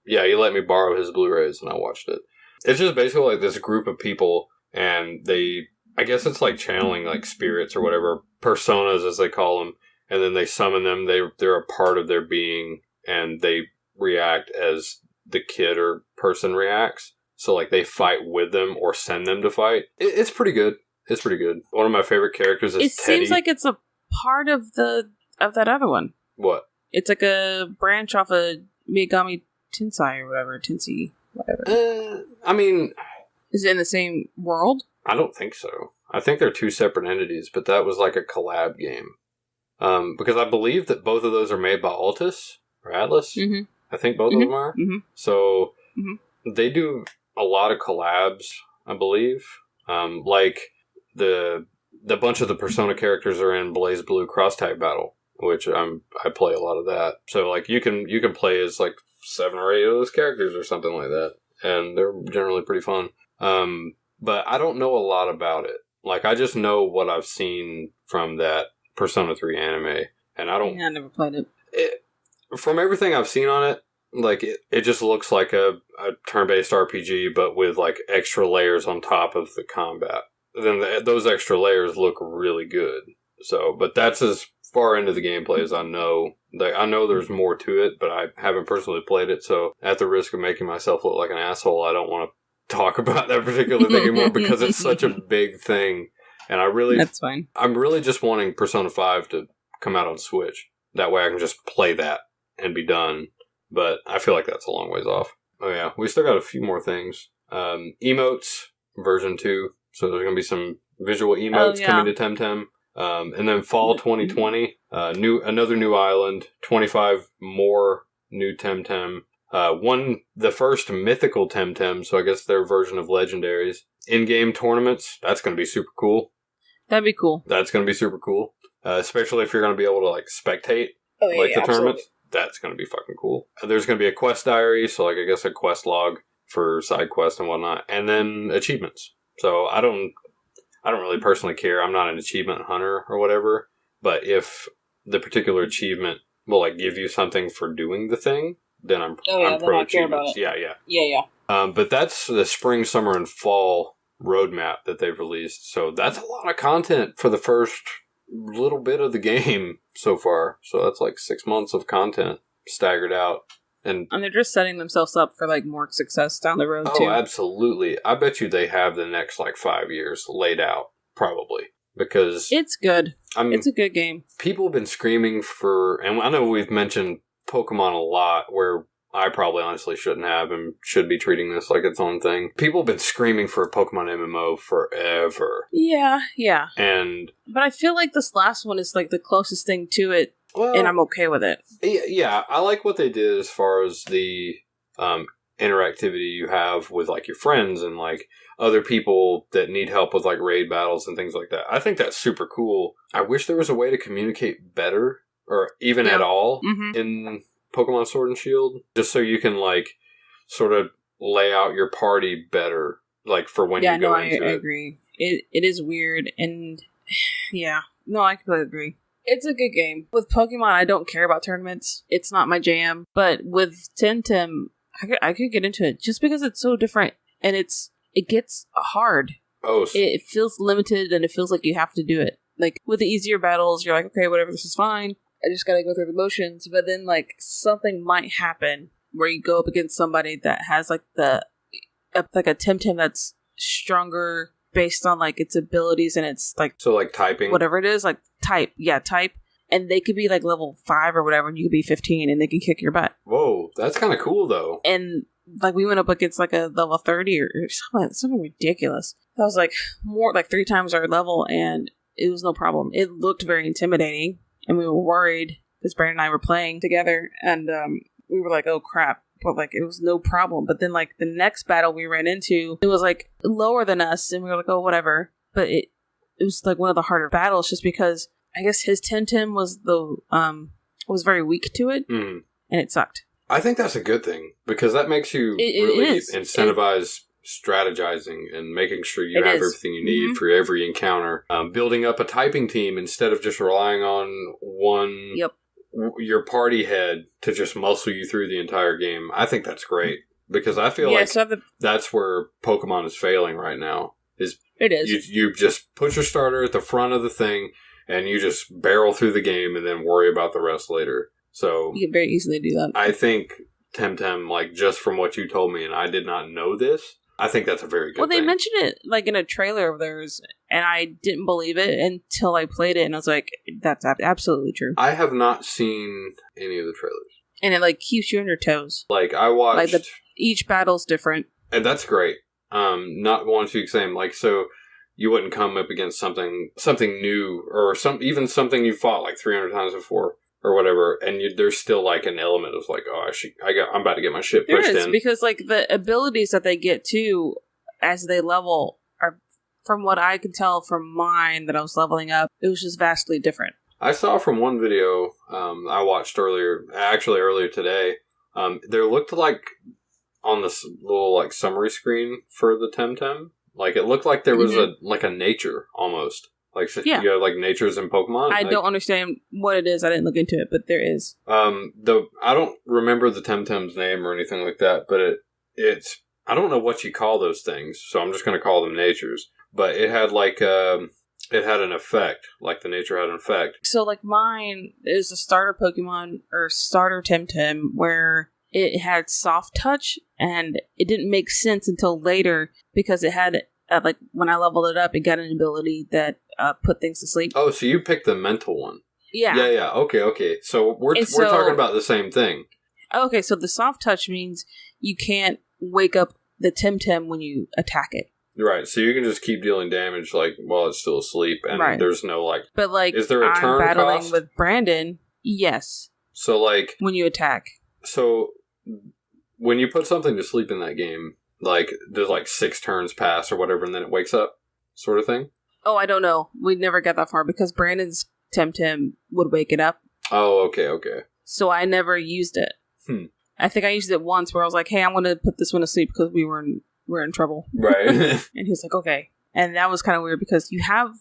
he let me borrow his Blu-rays, and I watched it. It's just basically like this group of people, and I guess it's like channeling like spirits or whatever, personas as they call them, and then they summon them, they're a part of their being, and they react as the kid or person reacts. So like they fight with them or send them to fight. It's pretty good. It's pretty good. One of my favorite characters is Teddy. It seems like it's a part of that other one. What? It's like a branch off of Megami Tensei or whatever, Tensei. Whatever. I mean... Is it in the same world? I don't think so. I think they're two separate entities, but that was like a collab game. Because I believe that both of those are made by Altus or Atlas. Mm-hmm. I think both of them are. Mm-hmm. So they do a lot of collabs, I believe. Like the bunch of the Persona characters are in Blaze Blue Cross Tag Battle, which I play a lot of that. So like you can play as like 7 or 8 of those characters or something like that, and they're generally pretty fun. But I don't know a lot about it. Like I just know what I've seen from that Persona 3 anime, and I don't. Yeah, I never played it. From everything I've seen on it, like it just looks like a turn-based RPG, but with like extra layers on top of the combat. Then those extra layers look really good. So, but that's as far into the gameplay as I know. Like, I know there's more to it, but I haven't personally played it. So, at the risk of making myself look like an asshole, I don't want to talk about that particular thing anymore because it's such a big thing. And that's fine. I'm really just wanting Persona 5 to come out on Switch. That way I can just play that and be done. But I feel like that's a long ways off. Oh yeah, we still got a few more things. Emotes, version 2. So there's going to be some visual emotes coming to Temtem. And then fall 2020, another new island, 25 more new Temtem. The first mythical Temtem, so I guess their version of legendaries. In-game tournaments, that's going to be super cool. That'd be cool. That's going to be super cool. Especially if you're going to be able to like spectate the tournaments. That's going to be fucking cool. There's going to be a quest diary, so like I guess a quest log for side quests and whatnot. And then achievements. So I don't really personally care. I'm not an achievement hunter or whatever. But if the particular achievement will like give you something for doing the thing, then I'm pro achievements. Yeah. But that's the spring, summer, and fall roadmap that they've released. So that's a lot of content for the first little bit of the game so far. So that's like 6 months of content staggered out. And they're just setting themselves up for like more success down the road too. Oh, absolutely. I bet you they have the next like 5 years laid out, probably. Because it's good. It's a good game. People have been screaming for, and I know we've mentioned Pokemon a lot, where I probably honestly shouldn't have and should be treating this like its own thing. People have been screaming for a Pokemon MMO forever. Yeah. But I feel like this last one is like the closest thing to it, and I'm okay with it. Yeah, I like what they did as far as the interactivity you have with like your friends and like other people that need help with like raid battles and things like that. I think that's super cool. I wish there was a way to communicate better or even at all in Pokemon Sword and Shield, just so you can like sort of lay out your party better, like for when you go into it. I agree. It is weird, and I completely agree. It's a good game. With Pokemon, I don't care about tournaments. It's not my jam. But with Temtem, I could get into it just because it's so different, and it gets hard. Oh, it feels limited, and it feels like you have to do it. Like with the easier battles, you're like, okay, whatever, this is fine. I just gotta go through the motions. But then, like, something might happen where you go up against somebody that has like a Temtem that's stronger based on like its abilities, and it's like typing, whatever it is, like type, and they could be like level 5 or whatever, and you could be 15, and they can kick your butt. Whoa, that's kind of cool though. And like we went up against like a level 30 or something ridiculous. That was like more like 3 times our level, and it was no problem. It looked very intimidating, and we were worried because Brandon and I were playing together, and we were like, oh crap. But like it was no problem. But then like the next battle we ran into, it was like lower than us, and we were like, oh whatever. But it was like one of the harder battles just because I guess his Temtem was very weak to it, and it sucked. I think that's a good thing because that makes you really incentivize strategizing and making sure you have everything you need for every encounter. Building up a typing team instead of just relying on one. Yep. Your party head to just muscle you through the entire game. I think that's great because I feel like that's where Pokemon is failing right now. It is. You just put your starter at the front of the thing and you just barrel through the game and then worry about the rest later. So you can very easily do that. I think Temtem, like just from what you told me, and I did not know this, I think that's a very good thing. Well, they mentioned it like in a trailer of theirs, and I didn't believe it until I played it, and I was like, that's absolutely true. I have not seen any of the trailers. And it like keeps you on your toes. Like I watched... Like each battle's different. And that's great. Not one to same. Like, so you wouldn't come up against something new, or even something you fought like 300 times before or whatever, and there's still like an element of like, oh, I'm about to get my shit pushed in. Because like the abilities that they get too as they level are, from what I could tell from mine that I was leveling up, it was just vastly different. I saw from one video I watched earlier today, there looked like on this little like summary screen for the Temtem, like it looked like there was a nature almost. Like, you have like natures in Pokemon. I don't understand what it is. I didn't look into it, but there is. I don't remember the Temtem's name or anything like that, but it's I don't know what you call those things, so I'm just going to call them natures. But it had like it had an effect, like the nature had an effect. So like mine is a starter Pokemon or starter Temtem where it had soft touch, and it didn't make sense until later because it had like when I leveled it up, it got an ability that put things to sleep. Oh, so you picked the mental one? Yeah. Yeah. Okay. So we're talking about the same thing. Okay, so the soft touch means you can't wake up the Temtem when you attack it. Right, so you can just keep dealing damage like while it's still asleep, and there's no like. But like, is there a turn battling cost? With Brandon? Yes. So like when you attack. So when you put something to sleep in that game, like there's like 6 turns pass or whatever, and then it wakes up, sort of thing. Oh, I don't know. We never got that far because Brandon's Temtem would wake it up. Oh, okay. So I never used it. I think I used it once where I was like, "Hey, I'm going to put this one to sleep because we're in trouble." Right. And he's like, "Okay." And that was kind of weird because you have,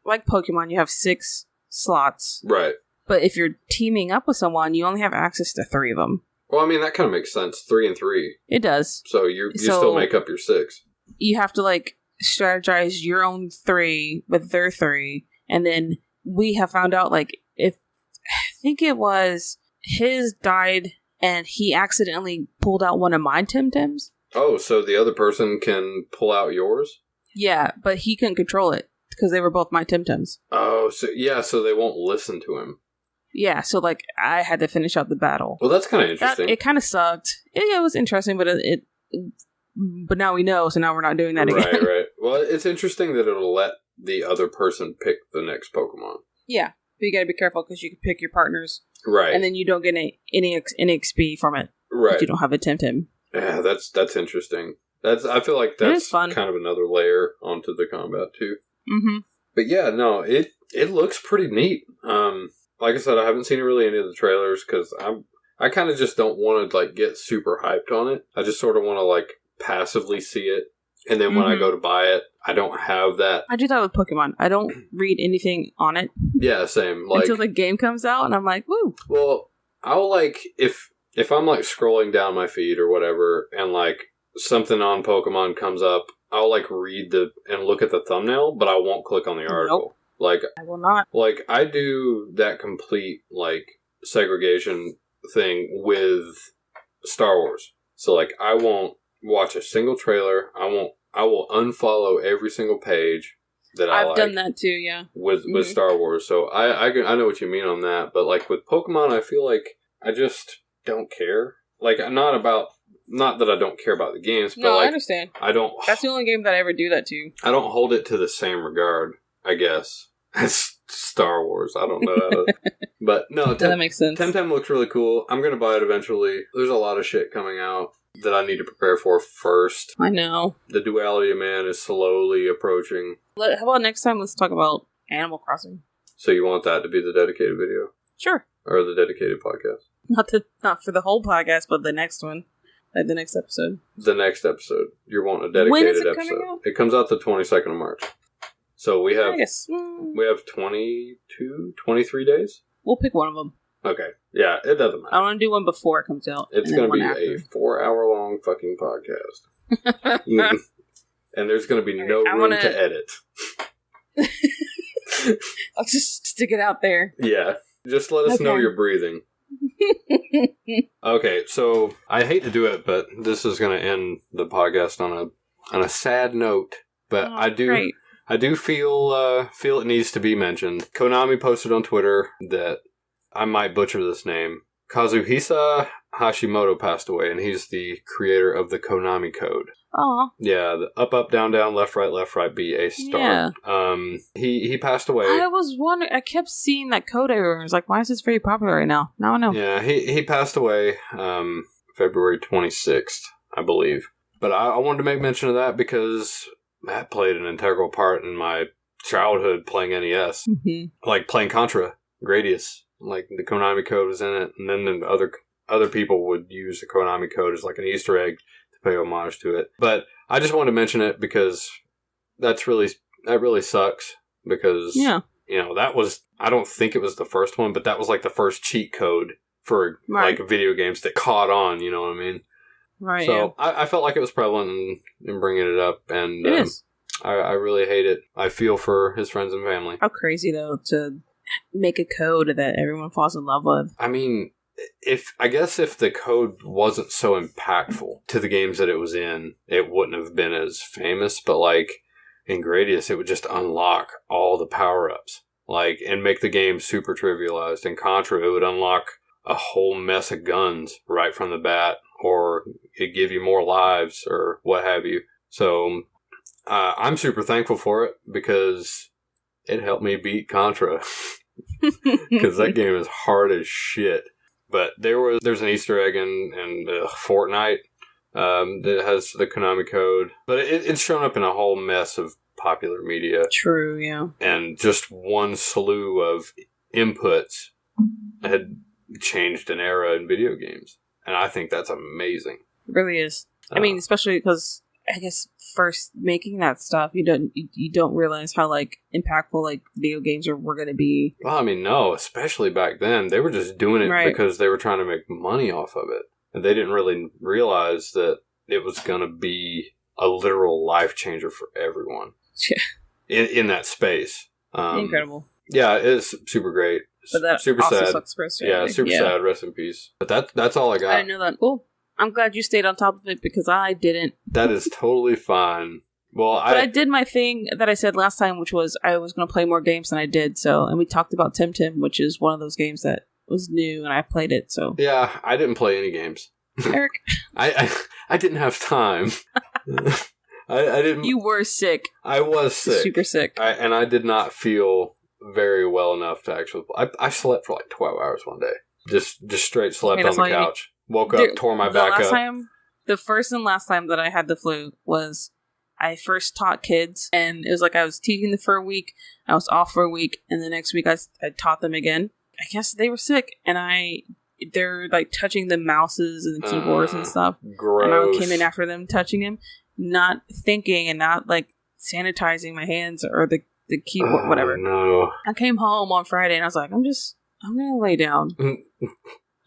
like Pokemon, you have 6 slots. Right. But if you're teaming up with someone, you only have access to 3 of them. Well, I mean, that kind of makes sense. 3 and 3. It does. So you still make up your 6. You have to like strategize your own 3 with their 3, and then we have found out like if I think it was his died and he accidentally pulled out one of my Temtems. Oh, so the other person can pull out yours? Yeah, but he couldn't control it because they were both my Temtems. Oh, so they won't listen to him. Yeah, so like I had to finish out the battle. Well, that's kind of interesting. It kind of sucked. It was interesting, but but now we know, so now we're not doing that again. Right. Well, it's interesting that it'll let the other person pick the next Pokemon. Yeah, but you gotta be careful because you can pick your partners. Right. And then you don't get any XP from it. Right. If you don't have a Temtem. Yeah, that's interesting. I feel like that's fun. Kind of another layer onto the combat too. Mm-hmm. But yeah, no, it looks pretty neat. Like I said, I haven't seen really any of the trailers because I kind of just don't want to like get super hyped on it. I just sort of want to like passively see it, and then when I go to buy it, I don't have that. I do that with Pokemon. I don't read anything on it. Yeah, same. Like until the game comes out, and I'm like, woo. Well, I'll like if I'm like scrolling down my feed or whatever, and like something on Pokemon comes up, I'll like read and look at the thumbnail, but I won't click on the article. Nope. Like I will not. Like I do that complete like segregation thing with Star Wars. So like I won't watch a single trailer. I will unfollow every single page that I've done that too, yeah. With Star Wars. So I know what you mean on that, but like with Pokemon, I feel like I just don't care. Like not that I don't care about the games, but like, I understand. I don't. That's the only game that I ever do that to. I don't hold it to the same regard, I guess, as Star Wars. I don't know how to. But no, that makes sense. Temtem looks really cool. I'm going to buy it eventually. There's a lot of shit coming out that I need to prepare for first. I know. The Duality of Man is slowly approaching. How about next time let's talk about Animal Crossing? So you want that to be the dedicated video? Sure. Or the dedicated podcast? Not for the whole podcast, but the next one. Like the next episode. The next episode. You're wanting a dedicated when is it episode. Coming out? It comes out the 22nd of March. So we have we have 22, 23 days? We'll pick one of them. Okay. Yeah, it doesn't matter. I want to do one before it comes out. It's going to be a 4-hour-long fucking podcast. And there's going to be no room to edit. I'll just stick it out there. Yeah. Just let us know you're breathing. Okay, so I hate to do it, but this is going to end the podcast on a sad note. But I do feel it needs to be mentioned. Konami posted on Twitter that I might butcher this name. Kazuhisa Hashimoto passed away, and he's the creator of the Konami code. Oh. Yeah, the up, down, left, right, B, A, start. Yeah. He passed away. I was wondering, I kept seeing that code everywhere. I was like, why is this very popular right now? Now I know. Yeah, he passed away February 26th, I believe. But I wanted to make mention of that because that played an integral part in my childhood playing NES. Mm-hmm. Like playing Contra, Gradius. Like the Konami code was in it, and then other people would use the Konami code as like an Easter egg to pay homage to it. But I just wanted to mention it because that really sucks because that was, I don't think it was the first one, but that was like the first cheat code for like video games that caught on, you know what I mean? Right. So I felt like it was prevalent in bringing it up, and it is. I really hate it. I feel for his friends and family. How crazy though to make a code that everyone falls in love with. I mean, if the code wasn't so impactful to the games that it was in, it wouldn't have been as famous. But like in Gradius, it would just unlock all the power-ups, like, and make the game super trivialized. In Contra, it would unlock a whole mess of guns right from the bat, or it'd give you more lives or what have you. So I'm super thankful for it because it helped me beat Contra. Because that game is hard as shit. But there's an Easter egg in Fortnite that has the Konami code. But it's shown up in a whole mess of popular media. True, yeah. And just one slew of inputs had changed an era in video games. And I think that's amazing. It really is. I mean, especially because I guess first making that stuff, you don't realize how like impactful like video games were going to be. Well, I mean, no, especially back then, they were just doing it because they were trying to make money off of it, and they didn't really realize that it was going to be a literal life changer for everyone. Yeah. In that space. Incredible. Yeah, it is super great. But that super also sad. Sucks for super sad. Rest in peace. But that's all I got. I didn't know that. Cool. I'm glad you stayed on top of it because I didn't. That is totally fine. Well, but I did my thing that I said last time, which was I was going to play more games than I did. So, and we talked about Tim, which is one of those games that was new, and I played it. So yeah, I didn't play any games. Eric, I didn't have time. I didn't. You were sick. I was sick, super sick, and I did not feel very well enough to actually. I slept for like 12 hours one day. Just straight slept on the couch. Woke up, tore my back up. The first and last time that I had the flu was I first taught kids, and it was like I was teaching them for a week, I was off for a week, and the next week I taught them again. I guess they were sick, and they're like touching the mouses and the keyboards and stuff. Gross. And I came in after them touching them, not thinking and not like sanitizing my hands or the keyboard, whatever. No. I came home on Friday, and I was like, I'm gonna lay down.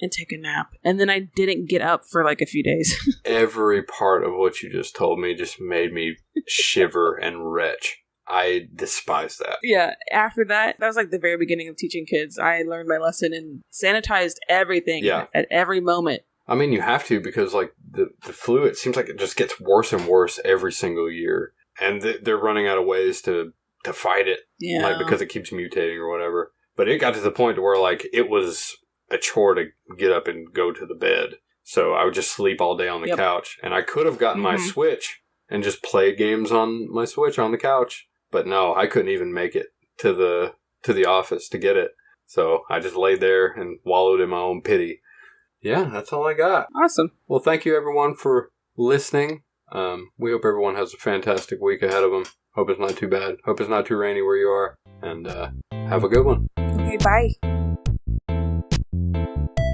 And take a nap. And then I didn't get up for like a few days. Every part of what you just told me just made me shiver and retch. I despise that. Yeah, after that was like the very beginning of teaching kids. I learned my lesson and sanitized everything at every moment. I mean, you have to because like the flu, it seems like it just gets worse and worse every single year. And they're running out of ways to fight it. Yeah. Like because it keeps mutating or whatever. But it got to the point where like it was a chore to get up and go to the bed. So I would just sleep all day on the couch. And I could have gotten my Switch and just played games on my Switch on the couch. But no, I couldn't even make it to the office to get it. So I just laid there and wallowed in my own pity. Yeah, that's all I got. Awesome. Well, thank you everyone for listening. We hope everyone has a fantastic week ahead of them. Hope it's not too bad. Hope it's not too rainy where you are. And have a good one. Okay, bye.